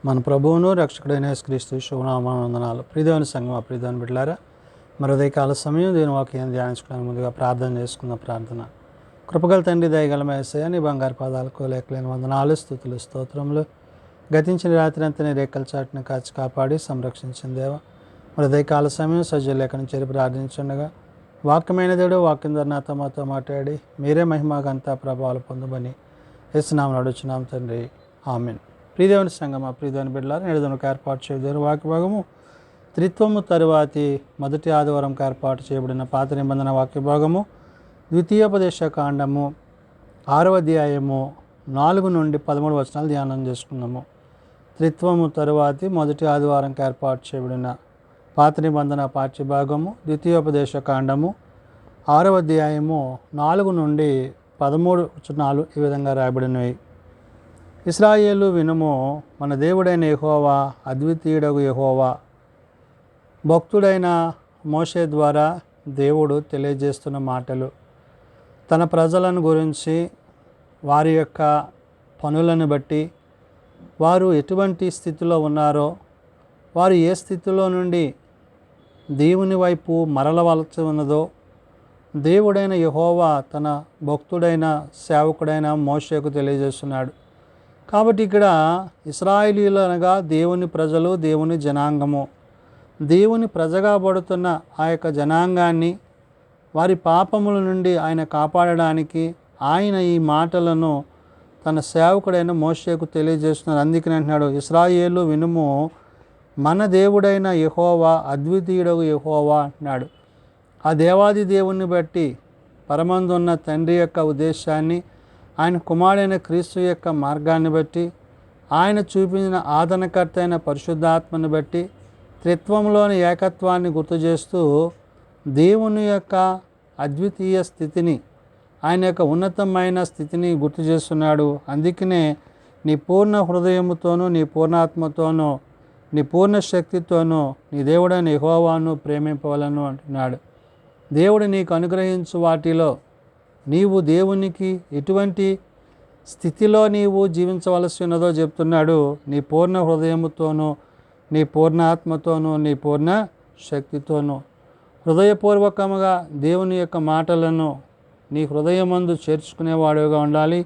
మన ప్రభువును రక్షకుడైన యేసుక్రీస్తు శుభనామవందనాలు. ప్రియదేవుని సంగమా, ప్రియదేవుని బిడ్డలారా, మరి ఉదయకాల సమయం దీని వాక్యాన్ని ధ్యానించుకోవడానికి ముందుగా ప్రార్థన చేసుకున్న ప్రార్థన. కృపగల తండ్రి, దయగల యేసయ్య, నీ బంగారు పాదాలకు లేఖలేని వందనాలు, స్తుతులు, స్తోత్రములు. గతించిన రాత్రి అంతా నీ రేఖల చాటును కాచి కాపాడి సంరక్షించిన దేవ, మరి ఉదయకాల సమయం సజ్జ లేఖను చేరి ప్రార్థించుండగా వాక్యమైన దేవుడు వాక్యం ద్వారా నాతో మాతో మాట్లాడి మీరే మహిమగంతా ప్రభావాలు పొందమని యేసునామమున అడుగుచున్నాం తండ్రి, ఆమేన్. ప్రియదేవుని సంగమా, ప్రియదేవుని బిడ్డలారా, నేడుదనకు ఏర్పాటు చేయబడిన వాక్య భాగము త్రిత్వము తరువాతి మొదటి ఆదివారంకు ఏర్పాటు చేయబడిన పాత నిబంధన వాక్య భాగము ద్వితీయోపదేశ కాండము 6వ అధ్యాయము 4 నుండి 13 వచనాలు ధ్యానం చేసుకున్నాము. త్రిత్వము తరువాతి మొదటి ఆదివారంకు ఏర్పాటు చేయబడిన పాత నిబంధన పాఠ్యభాగము ద్వితీయోపదేశ కాండము 6వ అధ్యాయము 4 నుండి 13 వచనాలు ఈ విధంగా రాయబడినవి. ఇశ్రాయేలు వినుము, మన దేవుడైన యెహోవా అద్వితీయుడగు యెహోవా. భక్తుడైన మోషే ద్వారా దేవుడు తెలియజేస్తున్న మాటలు, తన ప్రజలను గురించి, వారి యొక్క పనులను బట్టి, వారు ఎటువంటి స్థితిలో ఉన్నారో, వారు ఏ స్థితిలో నుండి దేవుని వైపు మరలవలసి ఉన్నదో దేవుడైన యెహోవా తన భక్తుడైన సేవకుడైన మోషేకు తెలియజేస్తున్నాడు. కాబట్టి ఇక్కడ ఇశ్రాయేలీయులు అనగా దేవుని ప్రజలు, దేవుని జనాంగము. దేవుని ప్రజగా పడుతున్న ఆ యొక్క జనాంగాన్ని వారి పాపముల నుండి ఆయన కాపాడడానికి ఆయన ఈ మాటలను తన సేవకుడైన మోషేకు తెలియజేస్తున్నారు. అందుకని అంటున్నాడు, ఇశ్రాయేలు వినుము, మన దేవుడైన యెహోవా అద్వితీయుడగు యెహోవా అంటున్నాడు. ఆ దేవాది దేవుణ్ణి బట్టి, పరమందున్న తండ్రి యొక్క ఉద్దేశాన్ని, ఆయన కుమారుడైన క్రీస్తు యొక్క మార్గాన్ని బట్టి, ఆయన చూపించిన ఆదరణకర్త అయిన పరిశుద్ధాత్మని బట్టి, త్రిత్వంలోని ఏకత్వాన్ని గుర్తు చేస్తూ దేవుని యొక్క అద్వితీయ స్థితిని, ఆయన యొక్క ఉన్నతమైన స్థితిని గుర్తు చేస్తున్నాడు. అందుకనే నీ పూర్ణ హృదయముతోనూ, నీ పూర్ణాత్మతోనూ, నీ పూర్ణ శక్తితోనూ నీ దేవుడైన యెహోవాను ప్రేమింపవలను అంటున్నాడు. దేవుడు నీకు అనుగ్రహించు వాటిలో నీవు దేవునికి ఎటువంటి స్థితిలో నీవు జీవించవలసి ఉన్నదో చెప్తున్నాడు. నీ పూర్ణ హృదయముతోనూ, నీ పూర్ణ ఆత్మతోనూ, నీ పూర్ణ శక్తితోనూ హృదయపూర్వకముగా దేవుని యొక్క మాటలను నీ హృదయమందు చేర్చుకునేవాడుగా ఉండాలి.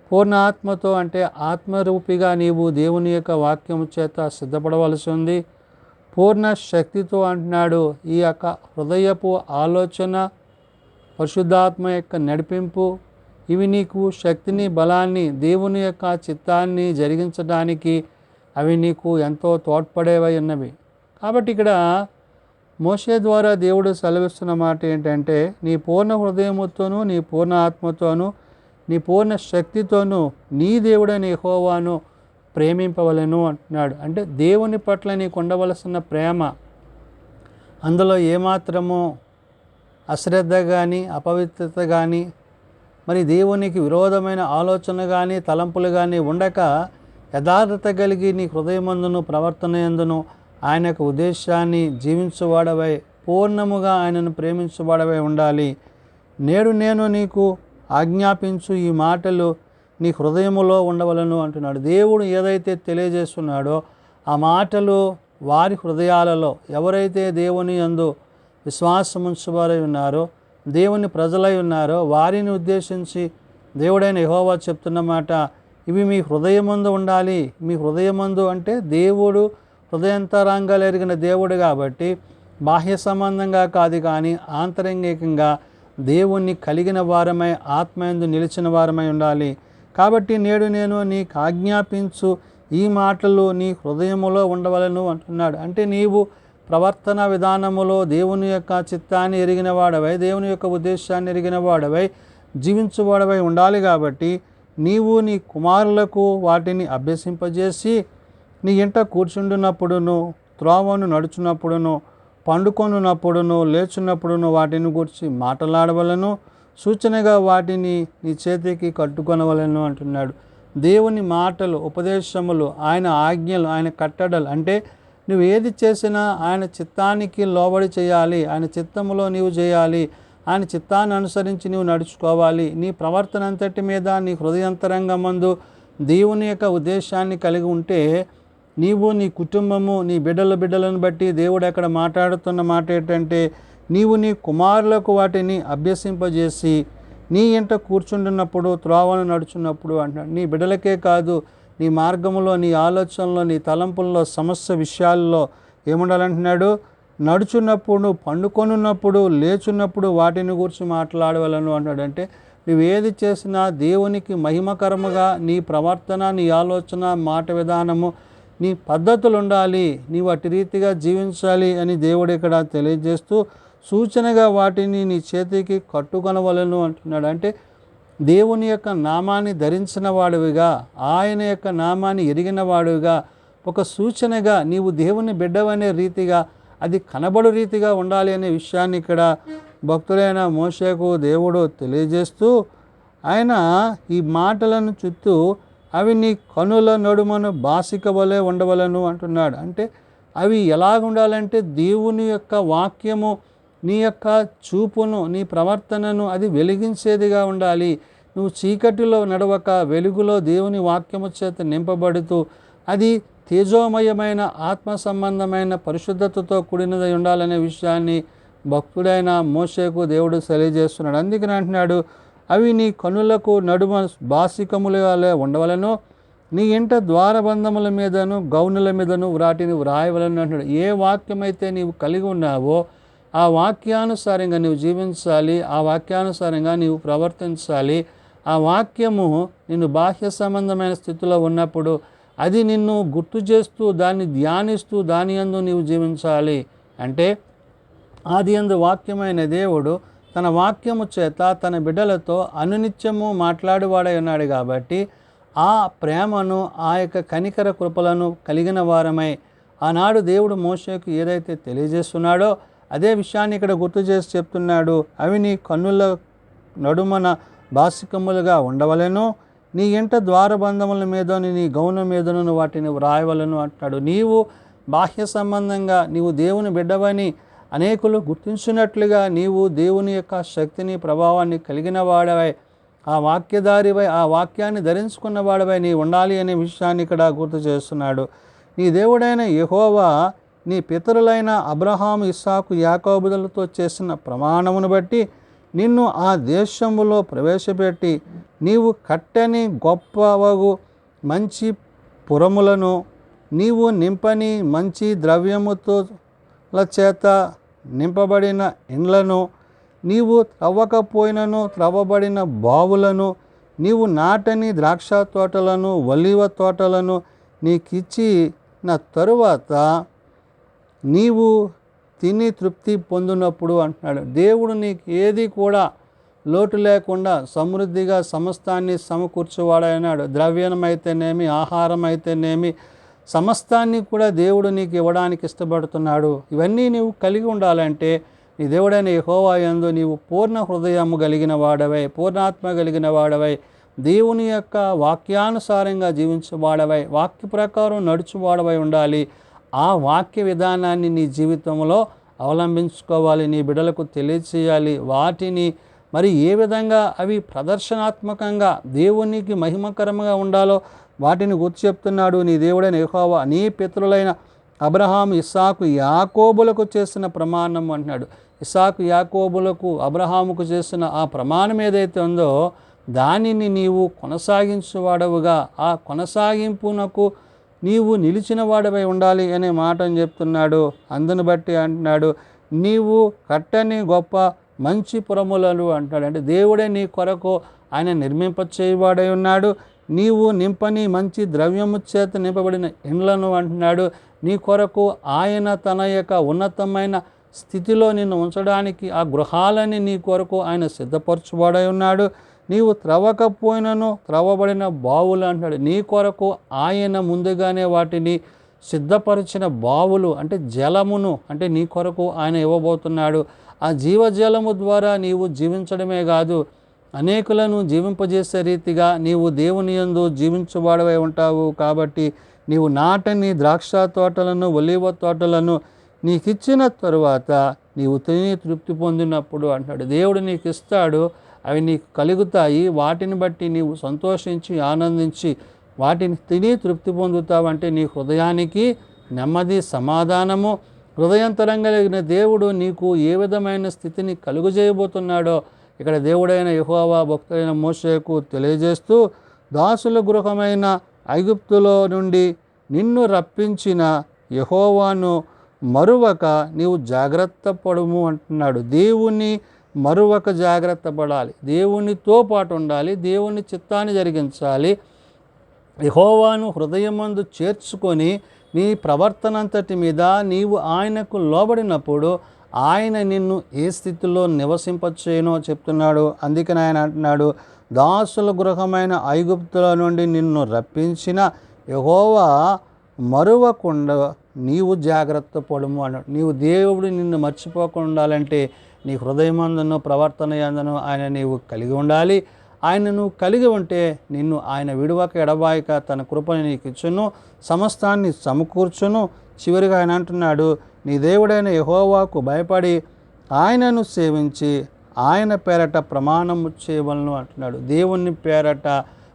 పూర్ణ ఆత్మతో అంటే ఆత్మరూపిగా నీవు దేవుని యొక్క వాక్యము చేత సిద్ధపడవలసి ఉంది. పూర్ణ శక్తితో అంటున్నాడు, ఈ యొక్క హృదయపు ఆలోచన, పరిశుద్ధాత్మ యొక్క నడిపింపు, ఇవి నీకు శక్తిని, బలాన్ని, దేవుని యొక్క చిత్తాన్ని జరిగించడానికి అవి నీకు ఎంతో తోడ్పడేవై ఉన్నవి. కాబట్టి ఇక్కడ మోషే ద్వారా దేవుడు సెలవిస్తున్న మాట ఏంటంటే, నీ పూర్ణ హృదయముతోనూ, నీ పూర్ణ ఆత్మతోనూ, నీ పూర్ణ శక్తితోనూ నీ దేవుడైన యెహోవాను ప్రేమింపవలెను అంటున్నాడు. అంటే దేవుని పట్ల నీకు ఉండవలసిన ప్రేమ, అందులో ఏమాత్రము అశ్రద్ధ కానీ, అపవిత్రత కానీ, మరి దేవునికి విరోధమైన ఆలోచన కానీ, తలంపులు కానీ ఉండక యథార్థత కలిగి నీ హృదయమందును, ప్రవర్తన యందును ఆయన యొక్క ఉద్దేశాన్ని జీవించువాడవై, పూర్ణముగా ఆయనను ప్రేమించువాడవై ఉండాలి. నేడు నేను నీకు ఆజ్ఞాపించు ఈ మాటలు నీ హృదయములో ఉండవలను అంటున్నాడు. దేవుడు ఏదైతే తెలియజేస్తున్నాడో ఆ మాటలు వారి హృదయాలలో, ఎవరైతే దేవుని యందు విశ్వాసముంచువారై ఉన్నారో, దేవుని ప్రజలై ఉన్నారో వారిని ఉద్దేశించి దేవుడైన యెహోవా చెప్తున్న మాట, ఇవి మీ హృదయమందు ఉండాలి. మీ హృదయమందు అంటే దేవుడు హృదయాంతరంగాలు ఎరిగిన దేవుడు కాబట్టి బాహ్య సంబంధంగా కాదు కానీ ఆంతరంగికంగా దేవుణ్ణి కలిగిన వారమై, ఆత్మయందు నిలిచిన వారమై ఉండాలి. కాబట్టి నేడు నేను నీకు ఆజ్ఞాపించు ఈ మాటలు నీ హృదయములో ఉండవలను అంటున్నాడు. అంటే నీవు ప్రవర్తన విధానములో దేవుని యొక్క చిత్తాన్ని ఎరిగిన వాడవై, దేవుని యొక్క ఉద్దేశాన్ని ఎరిగిన వాడవై, జీవించువాడవై ఉండాలి. కాబట్టి నీవు నీ కుమారులకు వాటిని అభ్యసింపజేసి, నీ ఇంట కూర్చుండునప్పుడును, త్రోవను నడుచున్నప్పుడును, పండుకొనున్నప్పుడును, లేచున్నప్పుడును వాటిని గురించి మాట్లాడవలను, సూచనగా వాటిని నీ చేతికి కట్టుకొనవలను అంటున్నాడు. దేవుని మాటలు, ఉపదేశములు, ఆయన ఆజ్ఞలు, ఆయన కట్టడలు, అంటే నువ్వు ఏది చేసినా ఆయన చిత్తానికి లోబడి చేయాలి, ఆయన చిత్తములో నీవు చేయాలి, ఆయన చిత్తాన్ని అనుసరించి నీవు నడుచుకోవాలి. నీ ప్రవర్తన అంతటి మీద నీ హృదయాంతరంగమందు దేవుని యొక్క ఉద్దేశాన్ని కలిగి ఉంటే నీవు నీ కుటుంబము నీ బిడ్డలను బట్టి దేవుడు అక్కడ మాట్లాడుతున్న మాట ఏంటంటే, నీవు నీ కుమారులకు వాటిని అభ్యసింపజేసి నీ ఇంట కూర్చుంటున్నప్పుడు త్రోవను నడుచున్నప్పుడు అంటున్నాడు. నీ బిడ్డలకే కాదు, నీ మార్గంలో నీ ఆలోచనలో నీ తలంపుల్లో సమస్య విషయాల్లో ఏముండాలంటున్నాడు, నడుచున్నప్పుడు పండుకొనున్నప్పుడు లేచున్నప్పుడు వాటిని గురించి మాట్లాడవలను అంటాడు. అంటే నువ్వు ఏది చేసినా దేవునికి మహిమకరముగా నీ ప్రవర్తన నీ ఆలోచన మాట విధానము నీ పద్ధతులు ఉండాలి, నీవు అటు రీతిగా జీవించాలి అని దేవుడు ఇక్కడ తెలియజేస్తూ సూచనగా వాటిని నీ చేతికి కట్టుకొనవలను అంటున్నాడు. అంటే దేవుని యొక్క నామాన్ని ధరించిన వాడివిగా, ఆయన యొక్క నామాన్ని ఎరిగిన వాడివిగా, ఒక సూచనగా నీవు దేవుని బిడ్డవనే రీతిగా అది కనబడు రీతిగా ఉండాలి అనే విషయాన్ని ఇక్కడ భక్తుడైన మోషేకు దేవుడు తెలియజేస్తూ ఆయన ఈ మాటలను చుట్టూ అవి నీ కనుల నడుమను బాసిక వలె ఉండవలను అంటున్నాడు. అంటే అవి ఎలాగ ఉండాలంటే దేవుని యొక్క వాక్యము నీ యొక్క చూపును నీ ప్రవర్తనను అది వెలిగించేదిగా ఉండాలి. నువ్వు చీకటిలో నడవక వెలుగులో దేవుని వాక్యము చేత నింపబడుతూ అది తేజోమయమైన ఆత్మ సంబంధమైన పరిశుద్ధతతో కూడినదై ఉండాలనే విషయాన్ని భక్తుడైన మోషేకు దేవుడు తెలియజేస్తున్నాడు. అందుకని అంటున్నాడు, అవి నీ కనులకు నడుమ బాసికములే ఉండవలను, నీ ఇంట ద్వారబంధముల మీదను గౌనుల మీదను వాటిని వ్రాయవలను అంటున్నాడు. ఏ వాక్యమైతే నీవు కలిగి ఉన్నావో ఆ వాక్యానుసారంగా నీవు జీవించాలి, ఆ వాక్యానుసారంగా నీవు ప్రవర్తించాలి. ఆ వాక్యము నిన్ను బాహ్య సంబంధమైన స్థితిలో ఉన్నప్పుడు అది నిన్ను గుర్తు చేస్తూ దాన్ని ధ్యానిస్తూ దాని యందు నీవు జీవించాలి. అంటే ఆది యందు వాక్యమైన దేవుడు తన వాక్యము చేత తన బిడ్డలతో అనునిత్యము మాట్లాడేవాడై ఉన్నాడు. కాబట్టి ఆ ప్రేమను ఆ యొక్క కనికర కృపలను కలిగిన వారమై ఆనాడు దేవుడు మోషేకు ఏదైతే తెలియజేస్తున్నాడో అదే విషయాన్ని ఇక్కడ గుర్తు చేసి చెప్తున్నాడు. అవి నీ కన్నుల నడుమన బాసికములుగా ఉండవలను, నీ ఇంట ద్వారబంధముల మీదను నీ గౌనం మీదను వాటిని వ్రాయవలను అంటున్నాడు. నీవు బాహ్య సంబంధంగా నీవు దేవుని బిడ్డవని అనేకులు గుర్తించినట్లుగా నీవు దేవుని యొక్క శక్తిని ప్రభావాన్ని కలిగిన వాడవై ఆ వాక్యధారివై ఆ వాక్యాన్ని ధరించుకున్న వాడవై నీ ఉండాలి అనే విషయాన్ని ఇక్కడ గుర్తు చేస్తున్నాడు. నీ దేవుడైన యెహోవా నీ పితరులైన అబ్రహాము ఇస్సాకు యాకోబులతో చేసిన ప్రమాణమును బట్టి నిన్ను ఆ దేశములో ప్రవేశపెట్టి నీవు కట్టని గొప్పవగు మంచి పురములను నీవు నింపని మంచి ద్రవ్యముతో చేత నింపబడిన ఇండ్లను నీవు త్రవ్వకపోయినను త్రవ్వబడిన బావులను నీవు నాటని ద్రాక్ష తోటలను ఒలీవ తోటలను నీకిచ్చిన తరువాత నీవు తిని తృప్తి పొందినప్పుడు అంటున్నాడు. దేవుడు నీకు ఏది కూడా లోటు లేకుండా సమృద్ధిగా సమస్తాన్ని సమకూర్చువాడైనాడు. ద్రవ్యమైతేనేమి ఆహారం అయితేనేమి సమస్తాన్ని కూడా దేవుడు నీకు ఇవ్వడానికి ఇష్టపడుతున్నాడు. ఇవన్నీ నీవు కలిగి ఉండాలంటే నీ దేవుడైన యెహోవా యందు నీవు పూర్ణ హృదయము కలిగిన వాడవై పూర్ణాత్మ కలిగిన వాడవై దేవుని యొక్క వాక్యానుసారంగా జీవించేవాడవై వాక్య ప్రకారం నడుచువాడవై ఉండాలి. ఆ వాక్య విధానాన్ని నీ జీవితంలో అవలంబించుకోవాలి, నీ బిడ్డలకు తెలియచేయాలి. వాటిని మరి ఏ విధంగా అవి ప్రదర్శనాత్మకంగా దేవునికి మహిమకరంగా ఉండాలో వాటిని గుర్తు చెప్తున్నాడు. నీ దేవుడైన యెహోవా నీ పితరులైన అబ్రహాము ఇస్సాకు యాకోబులకు చేసిన ప్రమాణం అంటున్నాడు. ఇస్సాకు యాకోబులకు అబ్రహాముకు చేసిన ఆ ప్రమాణం ఏదైతే ఉందో దానిని నీవు కొనసాగించువాడవుగా ఆ కొనసాగింపునకు నీవు నిలిచిన వాడవై ఉండాలి అనే మాటను చెప్తున్నాడు. అందును బట్టి అంటున్నాడు, నీవు కట్టని గొప్ప మంచి పురములను అంటాడు. అంటే దేవుడే నీ కొరకు ఆయన నిర్మింపచేయవాడై ఉన్నాడు. నీవు నింపని మంచి ద్రవ్యము చేత నింపబడిన ఇండ్లను అంటున్నాడు. నీ కొరకు ఆయన తన యొక్క ఉన్నతమైన స్థితిలో నిన్ను ఉంచడానికి ఆ గృహాలని నీ కొరకు ఆయన సిద్ధపరచువాడై ఉన్నాడు. నీవు త్రవ్వకపోయినను త్రవ్వబడిన బావులు అంటాడు. నీ కొరకు ఆయన ముందుగానే వాటిని సిద్ధపరిచిన బావులు అంటే జలమును అంటే నీ కొరకు ఆయన ఇవ్వబోతున్నాడు. ఆ జీవజలము ద్వారా నీవు జీవించడమే కాదు అనేకులను జీవింపజేసే రీతిగా నీవు దేవుని యందు జీవించువాడవై ఉంటావు. కాబట్టి నీవు నాటని ద్రాక్ష తోటలను ఒలీవ తోటలను నీకిచ్చిన తరువాత నీవు తిని తృప్తి పొందినప్పుడు అంటాడు. దేవుడు నీకు ఇస్తాడు, అవి నీకు కలుగుతాయి. వాటిని బట్టి నీవు సంతోషించి ఆనందించి వాటిని తిని తృప్తి పొందుతావంటే నీ హృదయానికి నెమ్మది, సమాధానము, హృదయంతరంగా కలిగిన దేవుడు నీకు ఏ విధమైన స్థితిని కలుగజేయబోతున్నాడో ఇక్కడ దేవుడైన యెహోవా భక్తుడైన మోషేకు తెలియజేస్తూ, దాసుల గృహమైన ఐగుప్తులో నుండి నిన్ను రప్పించిన యెహోవాను మరువక నీవు జాగ్రత్త పడుము అంటున్నాడు. దేవుని మరువక జాగ్రత్త పడాలి, దేవునితో పాటు ఉండాలి, దేవుని చిత్తాన్ని జరిగించాలి. యెహోవాను హృదయమందు చేర్చుకొని నీ ప్రవర్తన అంతటి మీద నీవు ఆయనకు లోబడినప్పుడు ఆయన నిన్ను ఏ స్థితిలో నివసింపచేయనో చెప్తున్నాడు. అందుకని ఆయన అంటున్నాడు, దాసుల గృహమైన ఐగుప్తుల నుండి నిన్ను రప్పించిన యెహోవా మరువకుండా నీవు జాగ్రత్త పడుము అన్నాడు. నీవు దేవుడు నిన్ను మర్చిపోకుండా ఉండాలంటే నీ హృదయమందును ప్రవర్తన యందును ఆయన నీవు కలిగి ఉండాలి. ఆయన నువ్వు కలిగి ఉంటే నిన్ను ఆయన విడువక ఎడబాయక తన కృపని నీకు ఇచ్చును, సమస్తాన్ని సమకూర్చును. చివరిగా ఆయన అంటున్నాడు, నీ దేవుడైన యెహోవాకు భయపడి ఆయనను సేవించి ఆయన పేరట ప్రమాణము చేయవలను అంటున్నాడు. దేవుని పేరట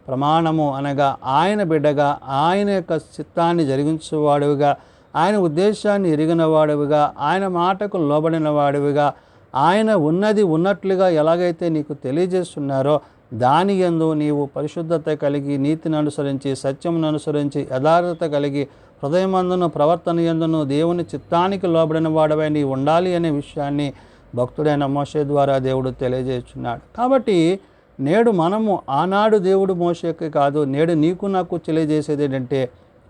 ప్రమాణము అనగా ఆయన బిడ్డగా, ఆయన యొక్క చిత్తాన్ని జరిగించేవాడుగా, ఆయన ఉద్దేశాన్ని ఎరిగిన వాడుగా, ఆయన మాటకు లోబడిన వాడుగా, ఆయన ఉన్నది ఉన్నట్లుగా ఎలాగైతే నీకు తెలియజేస్తున్నారో దాని యందు నీవు పరిశుద్ధత కలిగి, నీతిని అనుసరించి, సత్యమును అనుసరించి, యథార్థత కలిగి, హృదయమందును ప్రవర్తన యందును దేవుని చిత్తానికి లోబడిన వాడవై నీవు ఉండాలి అనే విషయాన్ని భక్తుడైన మోషే ద్వారా దేవుడు తెలియజేస్తున్నాడు. కాబట్టి నేడు మనము ఆనాడు దేవుడు మోషేకి కాదు, నేడు నీకు నాకు తెలియజేసేది ఏంటంటే,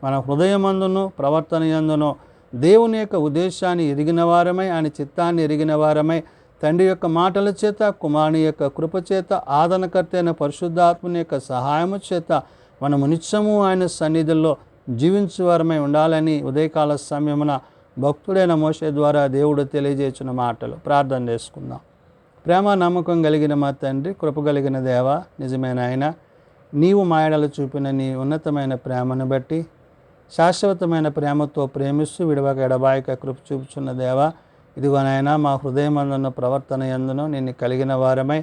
మన హృదయమందును ప్రవర్తన యందును దేవుని యొక్క ఉద్దేశాన్ని ఎరిగిన వారమై, ఆయన చిత్తాన్ని ఎరిగిన వారమై, తండ్రి యొక్క మాటల చేత, కుమారుని యొక్క కృప చేత, ఆదరణకర్త అయిన పరిశుద్ధాత్మని యొక్క సహాయము చేత మనము నిత్యము ఆయన సన్నిధిలో జీవించేవారమై ఉండాలని ఉదయకాల సమయమున భక్తుడైన మోషే ద్వారా దేవుడు తెలియజేసిన మాటలు. ప్రార్థన చేసుకుందాం. ప్రేమ నమ్మకం కలిగిన మా తండ్రి, కృప కలిగిన దేవ, నిజమైన ఆయన, నీవు మాయడలు చూపిన నీ ఉన్నతమైన ప్రేమను బట్టి, శాశ్వతమైన ప్రేమతో ప్రేమిస్తూ విడవక ఎడబాయక కృప చూపుచున్న దేవ, ఇదిగోనైనా మా హృదయమందున ప్రవర్తన యందును నిన్ను కలిగిన వారమై,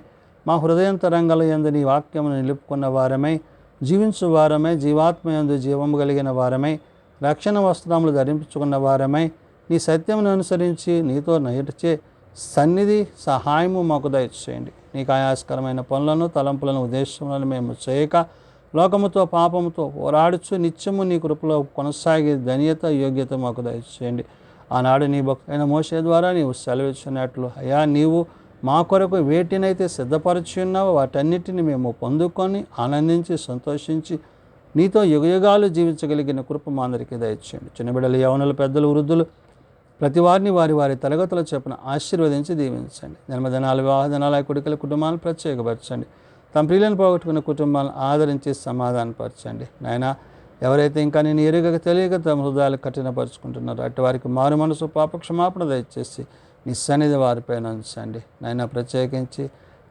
మా హృదయంతరంగల యందు నీ వాక్యమును నిలుపుకున్న వారమై, జీవించు వారమై, జీవాత్మ యందు జీవము కలిగిన వారమై, రక్షణ వస్త్రములు ధరించుకున్న వారమై, నీ సత్యమును అనుసరించి నీతో నడిచే సన్నిధి సహాయము మాకు దయచేయండి. నీకు ఆయాస్కరమైన పనులను, తలంపులను, ఉద్దేశములను మేము చేయక, లోకముతో పాపముతో పోరాడుచు నిత్యము నీ కృపలో కొనసాగే ధన్యత, యోగ్యత మాకు దయచేయండి. ఆనాడు నీ భక్తుడైన మోషే ద్వారా నీవు సెలవిచ్చినట్లు, అయ్యా నీవు మా కొరకు వేటినైతే సిద్ధపరిచి ఉన్నావో వాటన్నిటిని మేము పొందుకొని ఆనందించి సంతోషించి నీతో యుగయుగాలు జీవించగలిగిన కృప మా అందరికీ దయచేయండి. చిన్నబిడ్డలు, యవనులు, పెద్దలు, వృద్ధులు ప్రతి వారిని వారి వారి తరగతుల చొప్పున ఆశీర్వదించి దీవించండి. జన్మదినాలు, వివాహ దినాల కుడికల కుటుంబాలను ప్రత్యేకపరచండి. తమ ప్రియులను పోగొట్టుకున్న కుటుంబాలను ఆదరించి సమాధానపరచండి. నాయన, ఎవరైతే ఇంకా నేను ఎరుగక తెలియక తమ హృదయాలు కఠినపరుచుకుంటున్నారో అటు వారికి మారు మనసు, పాపక్షమాపణ దయచేసి నీ సన్నిధి వారిపైన ఉంచండి. నాయన, ప్రత్యేకించి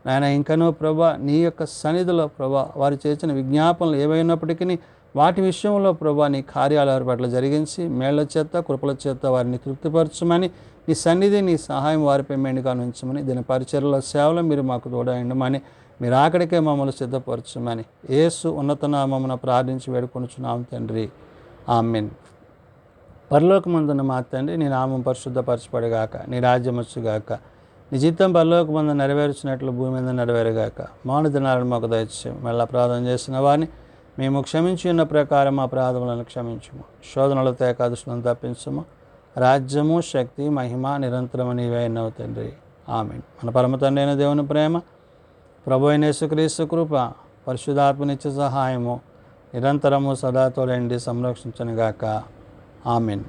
నాయన ఇంకనూ ప్రభా నీ యొక్క సన్నిధిలో ప్రభా వారు చేసిన విజ్ఞాపనలు ఏవైనప్పటికీ వాటి విషయంలో ప్రభా నీ కార్యాలు వారి పట్ల జరిగించి మేళ్ల చేత, కృపల చేత వారిని తృప్తిపరచమని, నీ సన్నిధి, నీ సహాయం వారిపై మెండుగా ఉంచమని, దీని పరిచర్యల సేవలో మీరు మాకు తోడైండమని, మీరు ఆకడికే మమ్మల్ని సిద్ధపరచమని యేసు ఉన్నత నామమున ప్రార్థించి వేడుకొనుచున్నాం తండ్రి, ఆమేన్. పరలోకమందున్న మా తండ్రి, నీ నామం పరిశుద్ధపరచబడుగాక, నీ రాజ్యం వచ్చుగాక, నీ చిత్తం పరలోకమందు నెరవేర్చినట్లు భూమి మీద నెరవేరుగాక. మౌన దినాలను మాకు దయచేయం. మళ్ళీ ప్రార్థన చేసిన వారిని మేము క్షమించి ఉన్న ప్రకారం మా అపరాధములను క్షమించుము. శోధనలతో ఏకాదశులను తప్పించుము. రాజ్యము, శక్తి, మహిమ నిరంతరము నీవే అయినవు తండ్రి, ఆమేన్. మన పరమ తండ్రి అయిన దేవుని ప్రేమ, ప్రభు అయిన యేసుక్రీస్తు కృప, పరిశుద్ధాత్మ నిత్య సహాయము నిరంతరము సదా తోడండి సంరక్షించునుగాక, ఆమేన్.